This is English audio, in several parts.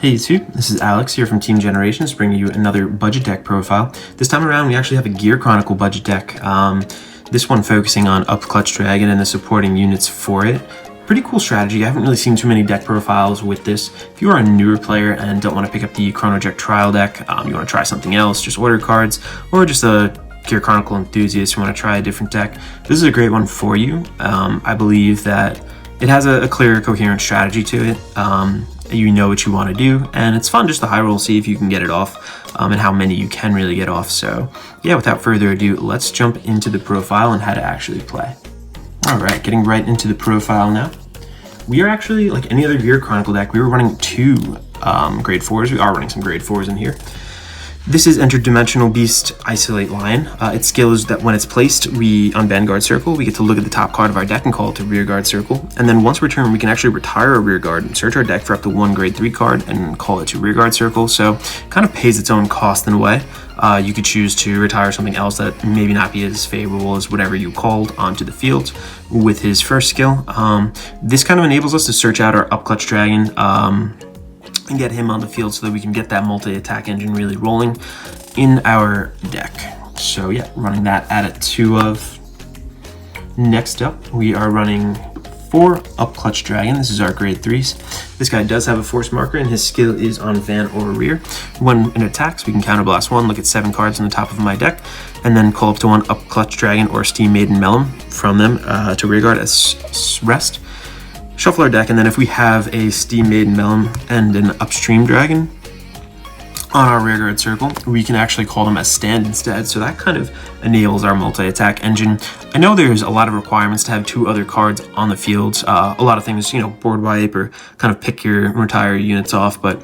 Hey YouTube, this is Alex here from Team Generations, bringing you another budget deck profile. This time around we actually have a Gear Chronicle budget deck. This one focusing on Upclutch Dragon and the supporting units for it. Pretty cool strategy. I haven't really seen too many deck profiles with this. If you are a newer player and don't want to pick up the Chronojet trial deck, you want to try something else, just order cards, or just a Gear Chronicle enthusiast who want to try a different deck, this is a great one for you. I believe that it has a clear, coherent strategy to it. You know what you want to do, and it's fun just to high roll, see if you can get it off, and how many you can really get off. So yeah, without further ado, let's jump into the profile and how to actually play. Alright, getting right into the profile now. We are actually, like any other Gear Chronicle deck, we were running two grade 4s. We are running some grade 4s in here. This is Interdimensional Beast Isolate Lion. Its skill is that when it's placed on Vanguard Circle, we get to look at the top card of our deck and call it to Rearguard Circle. And then once returned, we can actually retire a Rearguard and search our deck for up to one grade 3 card and call it to Rearguard Circle. So it kind of pays its own cost in a way. You could choose to retire something else that maybe not be as favorable as whatever you called onto the field with his first skill. This kind of enables us to search out our Upclutch Dragon and get him on the field so that we can get that multi-attack engine really rolling in our deck. So yeah, running that at a 2 of. Next up, we are running 4 Upclutch Dragon. This is our grade 3s. This guy does have a force marker and his skill is on Van or Rear. When it attacks, we can counterblast 1, look at 7 cards on the top of my deck, and then call up to 1 Upclutch Dragon or Steam Maiden Melon from them to Rearguard as rest. Shuffle our deck, and then if we have a Steam Maiden Melon and an Upstream Dragon on our Rearguard Circle, we can actually call them as stand instead, so that kind of enables our multi-attack engine. I know there's a lot of requirements to have 2 other cards on the field, a lot of things, board wipe or kind of pick your retire units off, but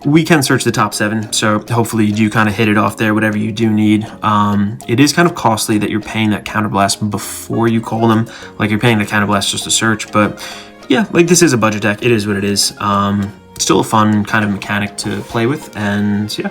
we can search the top 7, so hopefully you do kind of hit it off there, whatever you do need. It is kind of costly that you're paying that counterblast before you call them, like you're paying the counterblast just to search, but yeah, like this is a budget deck, it is what it is. Still a fun kind of mechanic to play with, and yeah,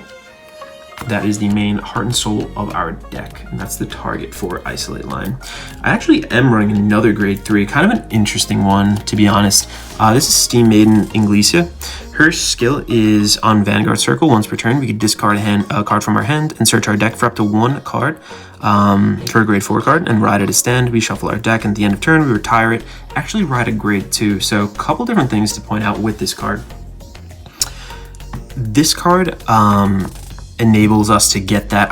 that is the main heart and soul of our deck, and that's the target for Isolate Line. I actually am running another grade 3, kind of an interesting one to be honest. This is Steam Maiden Inglesia. Her skill is on Vanguard Circle. Once per turn, we can discard a card from our hand and search our deck for up to 1 card for a grade 4 card and ride it as stand. We shuffle our deck, and at the end of turn, we retire it. Actually ride a grade 2. So a couple different things to point out with this card. This card enables us to get that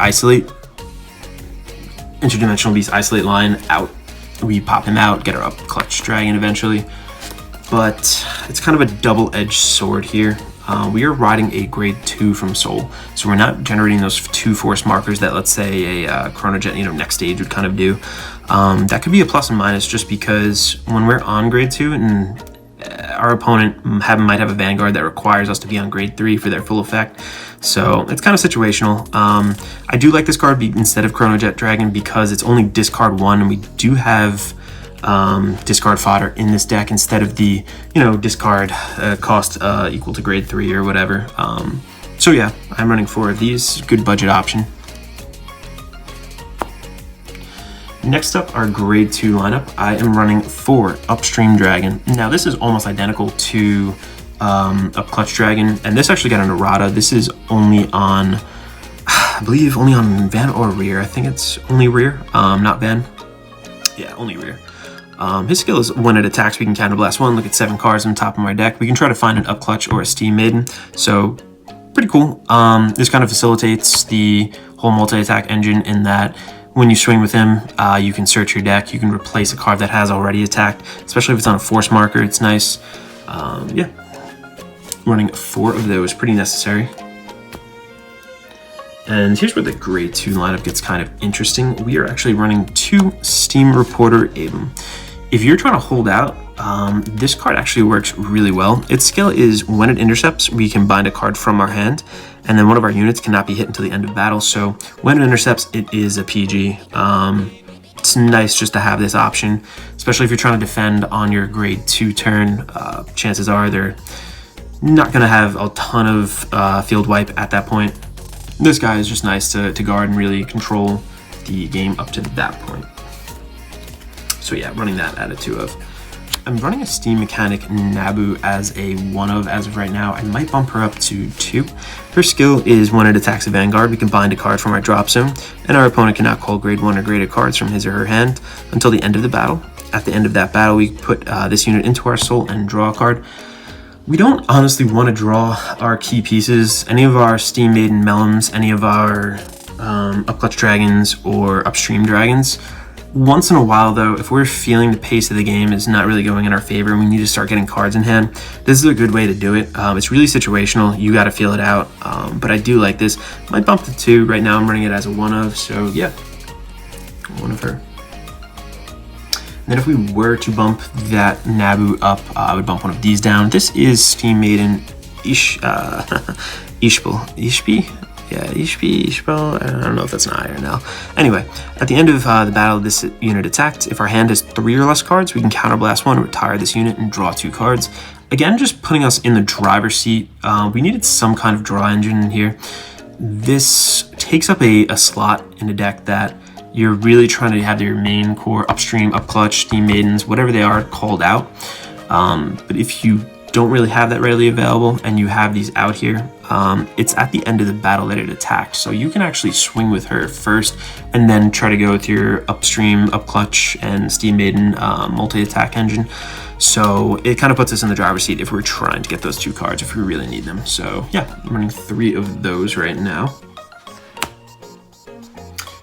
Interdimensional Beast Isolate Line out. We pop him out, get our Upclutch Dragon eventually. But it's kind of a double-edged sword here. We are riding a grade 2 from Soul, so we're not generating those 2 force markers that, let's say, a Chronojet, next stage would kind of do. That could be a plus and minus just because when we're on grade 2 and our opponent might have a Vanguard that requires us to be on grade 3 for their full effect. So it's kind of situational. I do like this card instead of Chronojet Dragon because it's only discard 1, and we do have discard fodder in this deck instead of the discard cost equal to grade 3 or whatever. So yeah, I'm running 4 of these. Good budget option. Next up, our grade 2 lineup. I am running 4 Upstream Dragon. Now this is almost identical to Upclutch Dragon, and this actually got an errata. This is only on, I believe, only on Van or Rear. I think it's only Rear, not Van. Yeah, only Rear. His skill is when it attacks, we can counterblast 1, look at 7 cards on the top of our deck. We can try to find an Upclutch or a Steam Maiden, so pretty cool. This kind of facilitates the whole multi-attack engine in that when you swing with him, you can search your deck, you can replace a card that has already attacked, especially if it's on a force marker, it's nice. Yeah, running 4 of those, pretty necessary. And here's where the grade 2 lineup gets kind of interesting. We are actually running 2 Steam Reporter Abram. If you're trying to hold out, this card actually works really well. Its skill is when it intercepts, we can bind a card from our hand, and then one of our units cannot be hit until the end of battle. So when it intercepts, it is a PG. It's nice just to have this option, especially if you're trying to defend on your grade 2 turn. Chances are they're not going to have a ton of field wipe at that point. This guy is just nice to guard and really control the game up to that point. So yeah, running that at a 2 of. I'm running a Steam Mechanic Nabu as a 1-of as of right now. I might bump her up to 2. Her skill is when it attacks a Vanguard, we can bind a card from our drop zone, and our opponent cannot call grade 1 or greater cards from his or her hand until the end of the battle. At the end of that battle, we put this unit into our soul and draw a card. We don't honestly want to draw our key pieces, any of our Steam Maiden Melons, any of our Upclutch Dragons or Upstream Dragons. Once in a while though, if we're feeling the pace of the game is not really going in our favor and we need to start getting cards in hand, this is a good way to do it. It's really situational, you got to feel it out, but I do like this. Might bump to 2, right now I'm running it as a 1-of, so yeah, 1 of her. And then if we were to bump that Nabu up, I would bump one of these down. This is Steam Maiden Ishbal. Yeah, Ishbal. I don't know if that's an I or an L. Anyway, at the end of the battle, this unit attacked. If our hand has 3 or less cards, we can counterblast 1, retire this unit, and draw 2 cards. Again, just putting us in the driver's seat. We needed some kind of draw engine in here. This takes up a slot in a deck that you're really trying to have your main core Upstream, Upclutch, Steam Maidens, whatever they are, called out. But if you don't really have that readily available and you have these out here, it's at the end of the battle that it attacks, so you can actually swing with her first and then try to go with your Upstream, Upclutch, and Steam Maiden multi-attack engine. So it kind of puts us in the driver's seat if we're trying to get those 2 cards if we really need them. So yeah, I'm running 3 of those right now.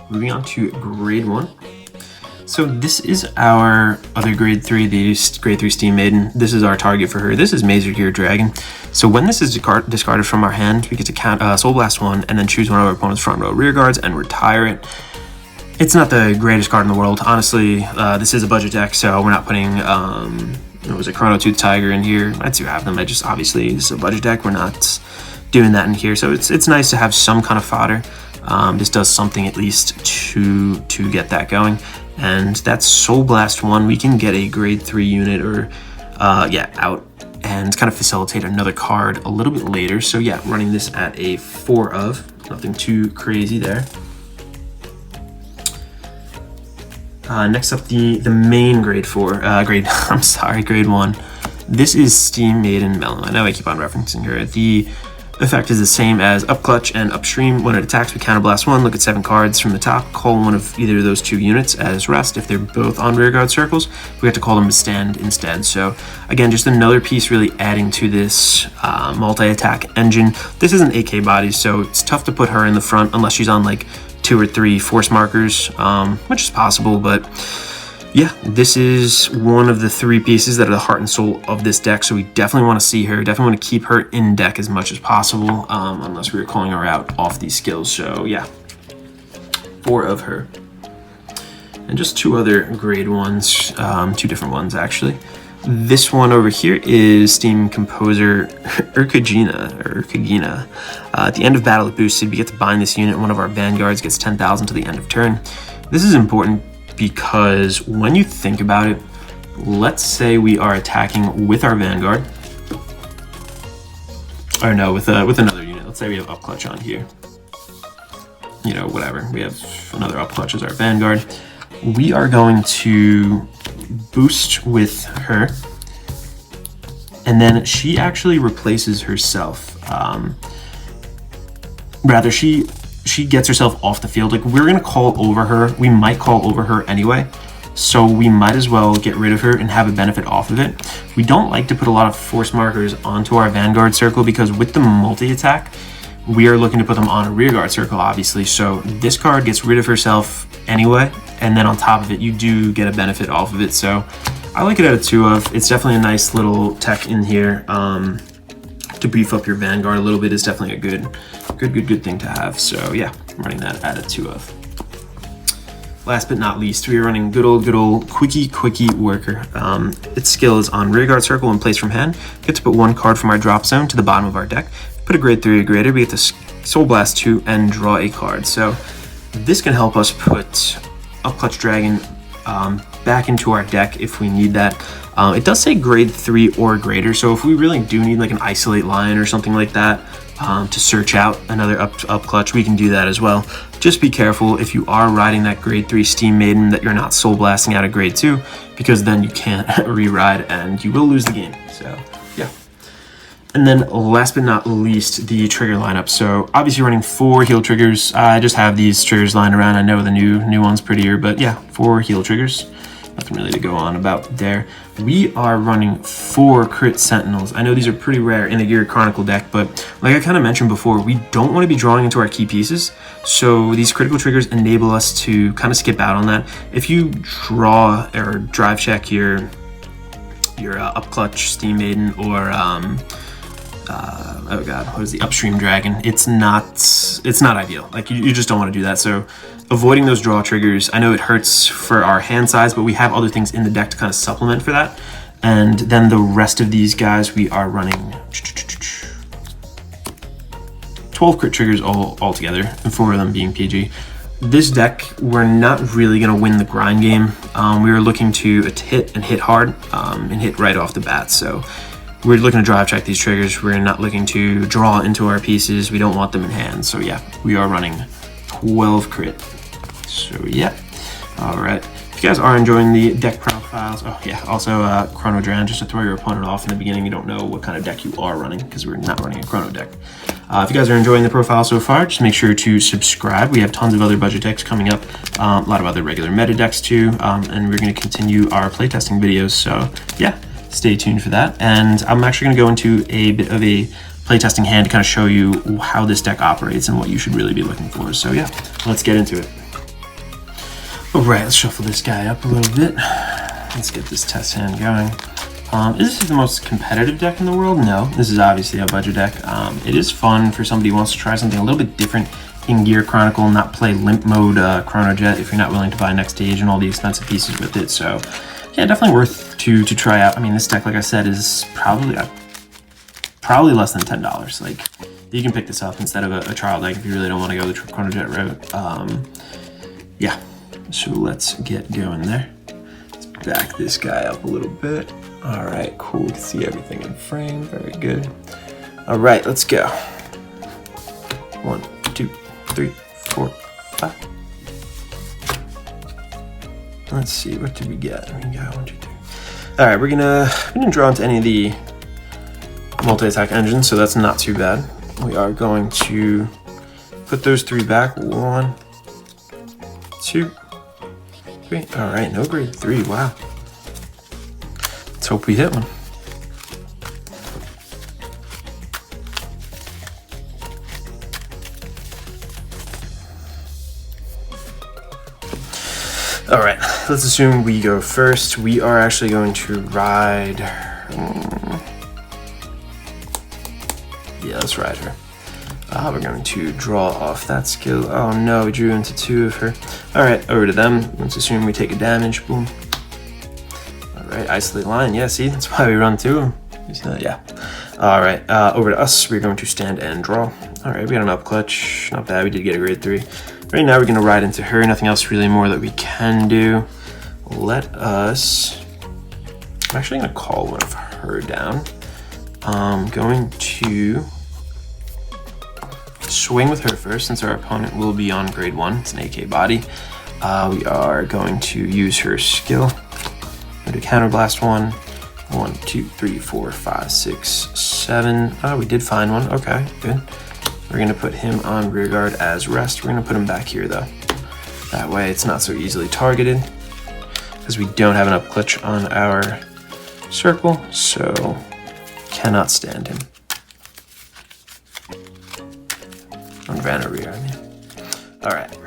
Moving on to grade 1. So this is our other grade 3, the grade 3 Steam Maiden. This is our target for her. This is Gear Dragon. So when this is discarded from our hand, we get to Soul Blast 1 and then choose one of our opponent's front row rear guards and retire it. It's not the greatest card in the world. Honestly, this is a budget deck, so we're not putting, Chrono Tooth Tiger in here. I do have them. Obviously, this is a budget deck. We're not doing that in here. So it's nice to have some kind of fodder. This does something at least to get that going. And that's Soul Blast 1. We can get a grade 3 unit or out and kind of facilitate another card a little bit later. So yeah, running this at a 4-of, nothing too crazy there. Next up, the main grade 1. This is Steam Maiden Melon. I know I keep on referencing her. The effect is the same as Upclutch and Upstream. When it attacks, we counterblast 1, look at 7 cards from the top, call one of either of those 2 units as rest. If they're both on rearguard circles, we have to call them to stand instead. So again, just another piece really adding to this multi-attack engine. This is an AK body, so it's tough to put her in the front unless she's on like 2 or 3 force markers, which is possible, but yeah, this is one of the 3 pieces that are the heart and soul of this deck, so we definitely want to see her, definitely want to keep her in deck as much as possible, unless we were calling her out off these skills. So yeah, 4 of her. And just 2 other grade 1s, 2 different ones actually. This one over here is Steam Composer Urkagina. At the end of battle, it boosted. We get to bind this unit. One of our Vanguards gets 10,000 to the end of turn. This is important because when you think about it, let's say we are attacking with our Vanguard, or no, with another unit. Let's say we have Upclutch on here. You know, whatever. We have another Upclutch as our Vanguard. We are going to boost with her, and then she actually replaces herself. She gets herself off the field. Like, we're gonna call over her. We might call over her anyway, so we might as well get rid of her and have a benefit off of it. We don't like to put a lot of force markers onto our Vanguard circle because with the multi-attack, we are looking to put them on a rearguard circle, obviously. So this card gets rid of herself anyway, and then on top of it, you do get a benefit off of it. So I like it at a 2-of. It's definitely a nice little tech in here. To beef up your Vanguard a little bit is definitely a good thing to have. So yeah, I'm running that at a 2-of. Last but not least, we are running good old Quickie Worker. Its skill is on rearguard circle when placed from hand. We get to put 1 card from our drop zone to the bottom of our deck. Put a grade 3 or greater, we get to Soul Blast 2 and draw a card. So this can help us put Upclutch Dragon back into our deck if we need that. It does say grade 3 or greater, so if we really do need like an Isolate Lion or something like that, to search out another Upclutch, we can do that as well. Just be careful if you are riding that grade 3 Steam Maiden that you're not soul blasting out of grade 2, because then you can't re-ride and you will lose the game. So yeah. And then last but not least, the trigger lineup. So obviously running 4 heal triggers. I just have these triggers lying around. I know the new one's prettier, but yeah, 4 heal triggers. Nothing really to go on about there. We are running 4 crit sentinels. I know these are pretty rare in the Gear Chronicle deck, but like I kind of mentioned before, we don't want to be drawing into our key pieces. So these critical triggers enable us to kind of skip out on that. If you draw or drive check your Upclutch Steam Maiden or oh god, what is the Upstream Dragon? It's not ideal. Like you just don't want to do that. So avoiding those draw triggers, I know it hurts for our hand size, but we have other things in the deck to kind of supplement for that. And then the rest of these guys, we are running 12 crit triggers all together, and 4 of them being PG. This deck, we're not really going to win the grind game. We are looking to hit and hit hard and hit right off the bat. So we're looking to drive check these triggers. We're not looking to draw into our pieces. We don't want them in hand. So yeah, we are running 12 crit. So yeah, all right. If you guys are enjoying the deck profiles, oh yeah, also Chrono Dragon, just to throw your opponent off in the beginning, you don't know what kind of deck you are running because we're not running a Chrono deck. If you guys are enjoying the profile so far, just make sure to subscribe. We have tons of other budget decks coming up, a lot of other regular meta decks too, and we're going to continue our playtesting videos. So yeah, stay tuned for that. And I'm actually going to go into a bit of a playtesting hand to kind of show you how this deck operates and what you should really be looking for. So yeah, let's get into it. All right, let's shuffle this guy up a little bit. Let's get this test hand going. Is this the most competitive deck in the world? No, this is obviously a budget deck. It is fun for somebody who wants to try something a little bit different in Gear Chronicle, not play limp mode Chrono Jet if you're not willing to buy next stage and all the expensive pieces with it. So yeah, definitely worth to try out. I mean, this deck, like I said, is probably less than $10. Like, you can pick this up instead of a trial deck if you really don't want to go the Chrono Jet route. Yeah, so let's get going there. Let's back this guy up a little bit. All right, cool. You can see everything in frame. Very good. All right, let's go. 1, 2, 3, 4, 5. Let's see, what did we get? We got 1, 2, 3. All right, we didn't draw into any of the multi-attack engines, so that's not too bad. We are going to put those 3 back. 1, 2, 3. All right, no grade 3. Wow. Let's hope we hit one. All right, let's assume we go first. We are actually going to ride. Yeah, let's ride her. We're going to draw off that skill. Oh no, we drew into 2 of her. All right, over to them. Let's assume we take a damage. Boom. All right, isolate line. Yeah, see, that's why we run 2. Yeah. All right, over to us. We're going to stand and draw. All right, we got an Upclutch. Not bad. We did get a grade 3. Right now, we're going to ride into her. Nothing else really more that we can do. Let us. I'm actually going to call one of her down. I'm going to swing with her first, since our opponent will be on grade 1. It's an AK body. We are going to use her skill. Going to counterblast 1. 1, 2, 3, 4, 5, 6, 7. Oh, we did find one. Okay, good. We're going to put him on rear guard as rest. We're going to put him back here though. That way it's not so easily targeted, because we don't have an Upclutch on our circle, so cannot stand him. On Vanna rear, I mean. Alright.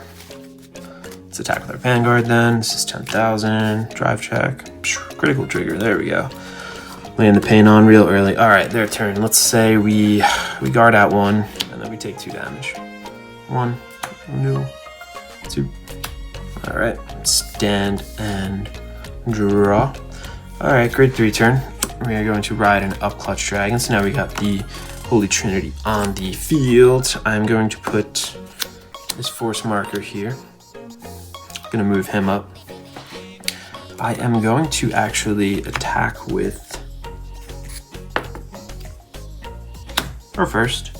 Let's attack with our Vanguard then. This is 10,000. Drive check. Critical trigger. There we go. Laying the pain on real early. Alright, their turn. Let's say we guard out 1, and then we take 2 damage. 1, no, 2. Alright, stand and draw. Alright, grade 3 turn. We are going to ride an Upclutch Dragon. So now we got the Holy Trinity on the field. I'm going to put this force marker here. I'm going to move him up. I am going to actually attack with her first.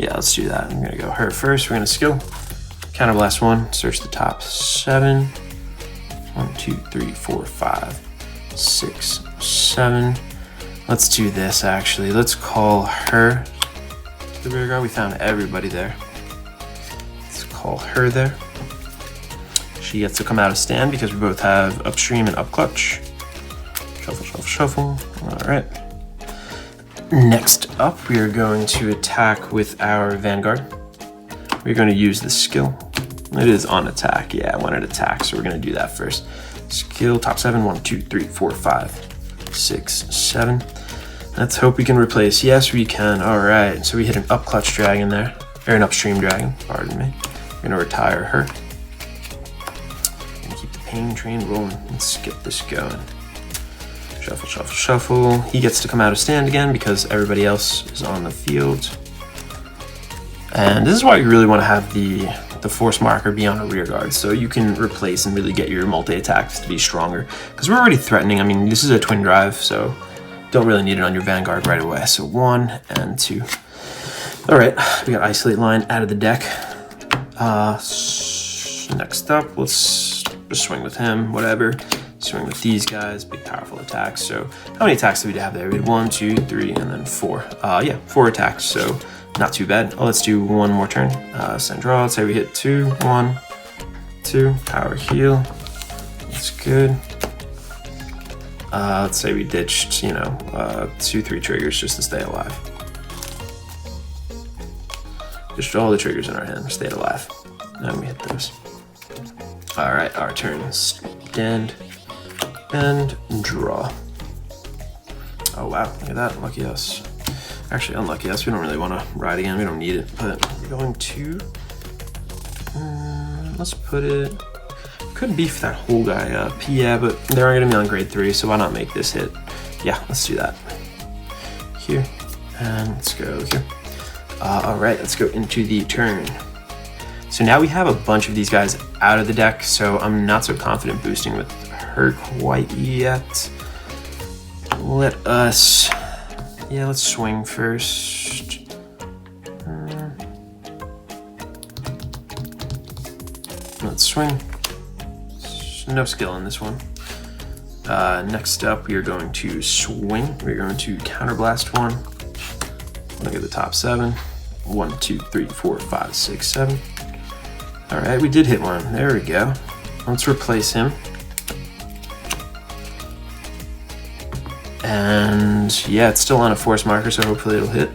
Yeah, let's do that. I'm gonna go her first. We're gonna skill. Counterblast 1, search the top 7. 1, 2, 3, 4, 5, 6, 7. Let's do this actually. Let's call her the rear guard. We found everybody there. Let's call her there. She gets to come out of stand because we both have upstream and upclutch. Shuffle, shuffle, shuffle. All right. Next up, we are going to attack with our Vanguard. We're going to use the skill. It is on attack. Yeah, I wanted attack, so we're going to do that first. Skill, top 7. 1, 2, 3, 4, 5, 6, 7. Let's hope we can replace. Yes, we can. All right. So we hit an Upclutch Dragon there, or an upstream dragon. Pardon me. We're going to retire her. And keep the pain train rolling. Let's get this going. Shuffle, shuffle, shuffle. He gets to come out of stand again because everybody else is on the field. And this is why you really want to have the force marker be on a rear guard, so you can replace and really get your multi-attacks to be stronger. Because we're already threatening. I mean, this is a twin drive, so don't really need it on your Vanguard right away. So 1 and 2. All right, we got Isolate Line out of the deck. Next up, let's just swing with him, whatever. Swing with these guys, big powerful attacks. So how many attacks do we have there? We had 1, 2, 3, and then 4. Yeah, 4 attacks, so not too bad. Oh, let's do one more turn. Send draw. Let's say we hit 2, 1, 2. Power heal. That's good. Let's say we ditched, 2, 3 triggers just to stay alive. Just all the triggers in our hand, stayed alive. And we hit those. All right, our turn. Stand and draw. Oh wow, look at that, lucky us. Actually, unlucky us, we don't really want to ride again, we don't need it, but we're going to, let's put it, could beef that whole guy up, yeah, but they're going to be on grade 3, so why not make this hit? Yeah, let's do that. Here, and let's go here. All right, let's go into the turn. So now we have a bunch of these guys out of the deck, so I'm not so confident boosting with her quite yet. Let us, yeah, let's swing first. Let's swing. No skill in this one. Next up, we are going to swing. We're going to counterblast 1. Look at the top 7. 1, 2, 3, 4, 5, 6, 7. All right, we did hit one. There we go. Let's replace him. And yeah, it's still on a force marker, so hopefully it'll hit.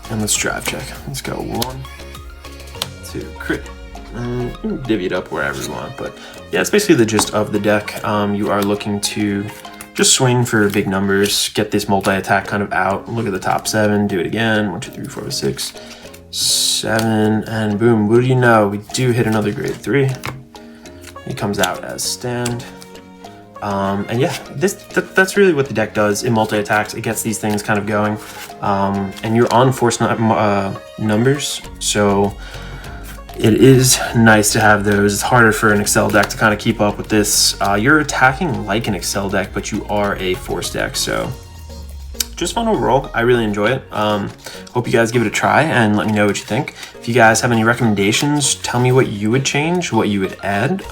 And let's drive check. Let's go 1, 2, crit. Divvy it up wherever you want, but yeah, it's basically the gist of the deck. You are looking to just swing for big numbers, get this multi-attack kind of out. Look at the top 7, do it again. 1, 2, 3, 4, 6, 7, and boom, what do you know? We do hit another grade 3. He comes out as stand. And yeah, that's really what the deck does. In multi-attacks, it gets these things kind of going. And you're on force numbers, so it is nice to have those. It's harder for an Excel deck to kind of keep up with this. You're attacking like an Excel deck, but you are a force deck, so just fun overall. I really enjoy it. Hope you guys give it a try and let me know what you think. If you guys have any recommendations, tell me what you would change, what you would add.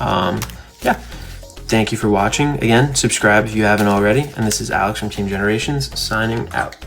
Yeah, thank you for watching. Again, subscribe if you haven't already. And this is Alex from Team Generations signing out.